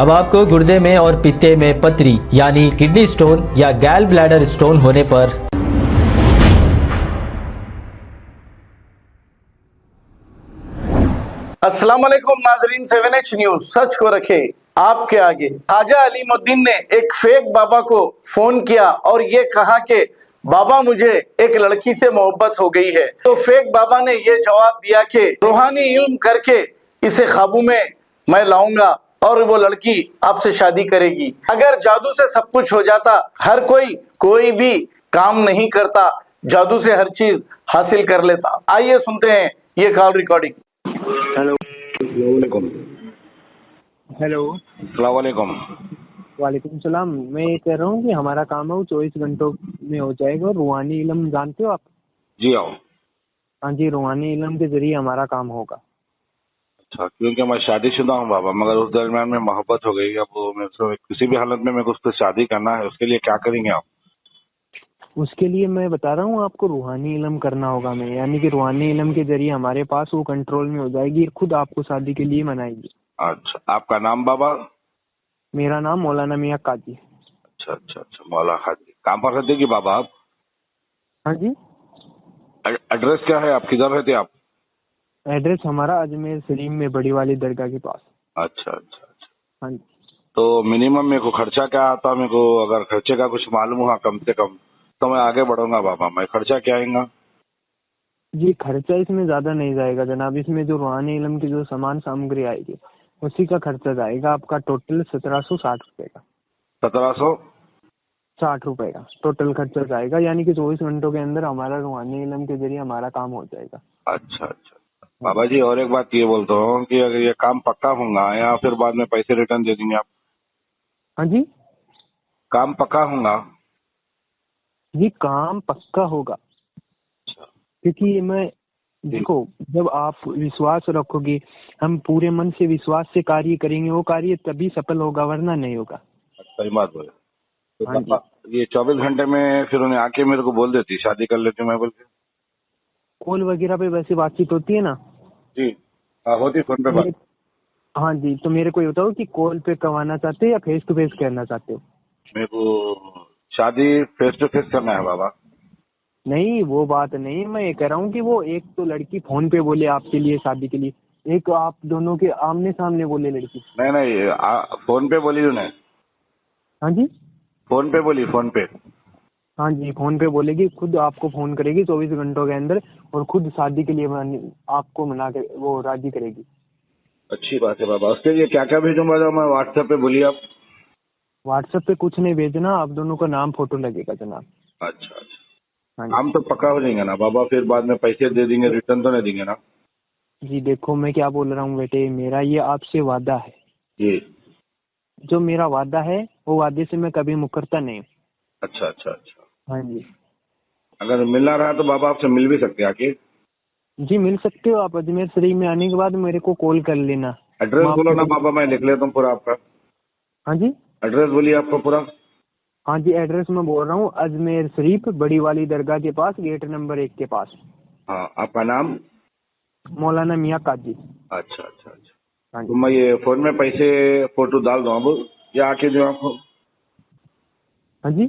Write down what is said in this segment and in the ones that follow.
अब आपको गुर्दे में और पित्ते में पथरी यानी किडनी स्टोन या गैल ब्लैडर स्टोन होने पर अस्सलाम वालेकुम नाजरीन, 7H न्यूज सच को रखे आपके आगे। ख्वाजा अलीमुद्दीन ने एक फेक बाबा को फोन किया और ये कहा कि बाबा मुझे एक लड़की से मोहब्बत हो गई है। तो फेक बाबा ने ये जवाब दिया कि रूहानी इल्म करके इसे काबू में मैं लाऊंगा और वो लड़की आपसे शादी करेगी। अगर जादू से सब कुछ हो जाता, हर कोई भी काम नहीं करता, जादू से हर चीज हासिल कर लेता। आइए सुनते हैं ये कॉल रिकॉर्डिंग। हेलो। अस्सलामुअलैकुम। हेलो। अस्सलामुअलैकुम। वालेकुम सलाम। मैं ये कह रहा हूँ कि हमारा काम है वो 24 घंटों में हो जाएगा। और रूहानी इल्म जानते हो आप? जी आओ। हाँ जी, रूहानी इल्म के जरिए हमारा काम होगा। अच्छा, क्योंकि मैं शादीशुदा हूँ बाबा, मगर उस दरमियान में मोहब्बत हो गई। अब वो मेरे से किसी भी हालत में मेरे को उससे शादी करना है, उसके लिए क्या करेंगे आप? उसके लिए मैं बता रहा हूँ आपको, रूहानी इल्म करना होगा मैं, यानी कि रूहानी इल्म के जरिए हमारे पास वो कंट्रोल में हो जाएगी, खुद आपको शादी के लिए मनाएगी। अच्छा, आपका नाम बाबा? मेरा नाम मौलाना मियाँ काजी। अच्छा अच्छा अच्छा, मौला खाजी। कहाँ पर रहते कि बाबा आप? हाँ जी। एड्रेस क्या है, आप किधर रहते आप? एड्रेस हमारा अजमेर शरीफ में बड़ी वाली दरगाह के पास। अच्छा अच्छा अच्छा। हाँ जी। तो मिनिमम मेरे को खर्चा क्या आता? मेरे को अगर खर्चे का कुछ मालूम हुआ कम से कम तो मैं आगे बढ़ूंगा बाबा। मैं खर्चा क्या आएगा? जी, खर्चा इसमें ज्यादा नहीं जाएगा जनाब। इसमें जो रूहानी इल्म की जो सामान सामग्री आएगी उसी का खर्चा जाएगा आपका टोटल 1760 रुपए का। 1760 का टोटल खर्चा जाएगा, यानी कि 24 घंटों के अंदर हमारा रूहानी इल्म के जरिए हमारा काम हो जाएगा। अच्छा अच्छा बाबा जी, और एक बात ये बोलता हूँ कि अगर ये काम पक्का होगा या फिर बाद में पैसे रिटर्न दे देंगे आप? हाँ जी। काम पक्का होगा? जी, काम पक्का होगा, क्योंकि मैं देखो, जब आप विश्वास रखोगे, हम पूरे मन से विश्वास से कार्य करेंगे, वो कार्य तभी सफल होगा, वरना नहीं होगा। सही बात बोले। तो हाँ जी। पापा ये 24 घंटे में फिर उन्हें आके मेरे को बोल देती शादी कर लेती मैं बोल के? कॉल वगैरह पे वैसे बातचीत होती है ना? जी हाँ, होती फोन पे बात। हाँ जी, तो मेरे को ये बताओ कि कॉल पे करवाना चाहते हो या फेस टू फेस करना चाहते हो? मेरे को शादी फेस टू फेस करना है बाबा। नहीं, वो बात नहीं, मैं ये कह रहा हूँ कि वो एक तो लड़की फोन पे बोले आपके लिए शादी के लिए, एक आप दोनों के आमने सामने बोले लड़की। नहीं नहीं, फोन पे बोली उन्हें। हाँ जी। फोन पे बोली, फोन पे। हाँ जी, फोन पे बोलेगी, खुद आपको फोन करेगी 24 घंटों के अंदर, और खुद शादी के लिए आपको मना के वो राजी करेगी। अच्छी बात है बाबा। उसके लिए क्या क्या भेजूँ बाबा मैं? व्हाट्सएप पे बोलिए आप। व्हाट्सएप पे कुछ नहीं भेजना, आप दोनों का नाम फोटो लगेगा जनाब। अच्छा अच्छा, हाँ जी। काम तो पक्का हो जाएंगे ना बाबा? फिर बाद में पैसे दे देंगे, रिटर्न तो नहीं देंगे ना? जी देखो, मैं क्या बोल रहा हूँ बेटे, मेरा ये आपसे वादा है। जी। जो मेरा वादा है वो वादे से मैं कभी मुकरता नहीं। अच्छा अच्छा अच्छा। हाँ जी। अगर मिलना रहा तो बाबा आपसे मिल भी सकते हैं आके? जी, मिल सकते हो आप। अजमेर शरीफ में आने के बाद मेरे को कॉल कर लेना। एड्रेस मैं बोलो आपको ना बाबा, मैं लिख लेता हूँ पूरा आपका। हाँ जी। एड्रेस बोलिए आपका पूरा। हाँ जी, एड्रेस मैं बोल रहा हूँ, अजमेर शरीफ बड़ी वाली दरगाह के पास, गेट नंबर 1 के पास। हाँ, आपका नाम? मौलाना मियाँ काजी। अच्छा अच्छा अच्छा। हाँ तो जी। मैं ये फोन में पैसे फोटो डाल दूँ अब या आके जो आपको हाँ जी।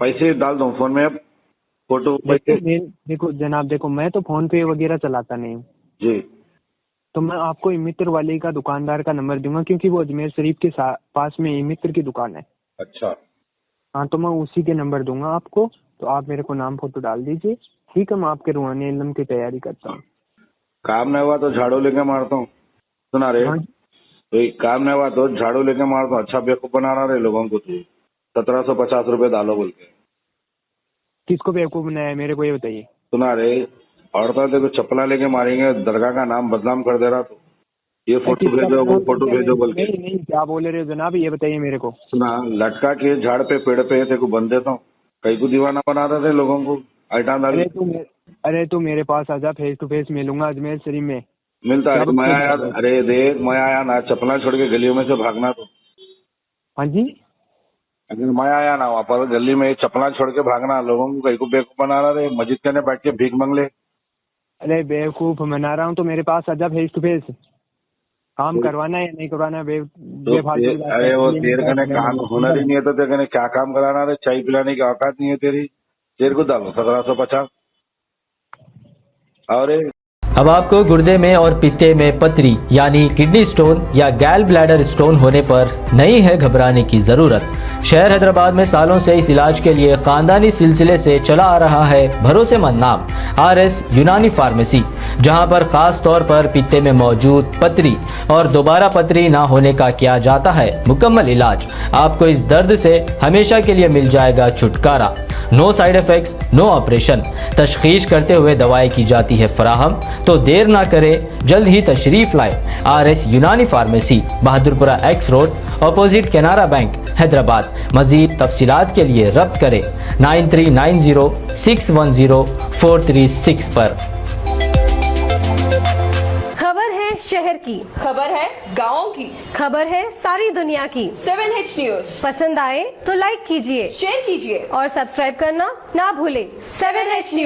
पैसे डाल दूँ फोन में अब? फोटो देखो पैसे? देखो जनाब, देखो मैं तो फोन पे वगैरह चलाता नहीं हूँ, जी। तो मैं आपको इमित्र वाले का दुकानदार का नंबर दूंगा, क्योंकि वो अजमेर शरीफ के पास में इमित्र की दुकान है। अच्छा। हाँ, तो मैं उसी के नंबर दूंगा आपको, तो आप मेरे को नाम फोटो डाल दीजिए। ठीक है, मैं आपके रूहानी इल्म की तैयारी करता हूँ। काम नहीं हुआ तो झाड़ू लेके मारता हूँ, सुना रहे? हाँ। तो एक काम नहीं हुआ तो झाड़ू लेके मारता हूँ। अच्छा बेवकूफ बना रहा रे लोगों को तू। 1750 रुपए डालो बोल के। किसको बेवकूफ बनाया है, मेरे को ये बताइए। सुना रहे? औरतें देखो चप्पला लेके मारेंगे, दरगाह का नाम बदनाम कर दे रहा तो ये फोटो किसका भेजो वो बदनाम फोटो करते हैं? भेजो बोल के। नहीं नहीं, क्या बोले रहे हो जनाब, ये बताइए मेरे को। सुना, लटका के झाड़ पे पेड़ पे तेरे को बंद देता हूँ। कई को दीवाना बना देते लोगों को आइटा डाल। अरे तू मेरे पास आजा, फेस टू फेस मिलूंगा अजमेर शरीफ में। मिलता है क्या तो मैं बकवास आया। कर रहे हो? अरे देख, मैं आया ना, चप्पला छोड़ के गलियों में से भागना तो। हाँ जी। अगर मैं आया ना वहाँ पर गली में चप्पला छोड़ के भागना, लोगों को कई को बेवकूफ बना रहा रे। मस्जिद के अंदर बैठ के भीख मांग ले। अरे बेवकूफ मना रहा हूँ तो मेरे पास आजा फेस टू फेस। काम करवाना है या नहीं करवाना है तो बेफालतू की बात अरे वो है। तेरे कने काम हुनर ही नहीं है तो तेरे कने क्या काम कराना रे? चाय पिलाने की औकात नहीं है तेरी? तेरे को डालो 1750। और अब आपको गुर्दे में और पित्ते में पथरी यानी किडनी स्टोन या गैल ब्लैडर स्टोन होने पर नहीं है घबराने की जरूरत। शहर हैदराबाद में सालों से इस इलाज के लिए खानदानी सिलसिले से चला आ रहा है भरोसेमंद नाम RS यूनानी फार्मेसी, जहां पर खास तौर पर पित्ते में मौजूद पथरी और दोबारा पथरी ना होने का किया जाता है मुकम्मल इलाज। आपको इस दर्द से हमेशा के लिए मिल जाएगा छुटकारा। No side effects, no operation. तशखीस करते हुए दवाएं की जाती है फराहम। तो देर ना करें, जल्द ही तशरीफ लाए RS यूनानी pharmacy, Bahadurpura X road, opposite Canara bank, Hyderabad. मजीद तफसीलात के लिए रब्त करें 9390610436 पर। खबर है शहर की, खबर है गाँव की, खबर है सारी दुनिया की। 7H न्यूज पसंद आए तो लाइक कीजिए, शेयर कीजिए और सब्सक्राइब करना ना भूलें। 7H news.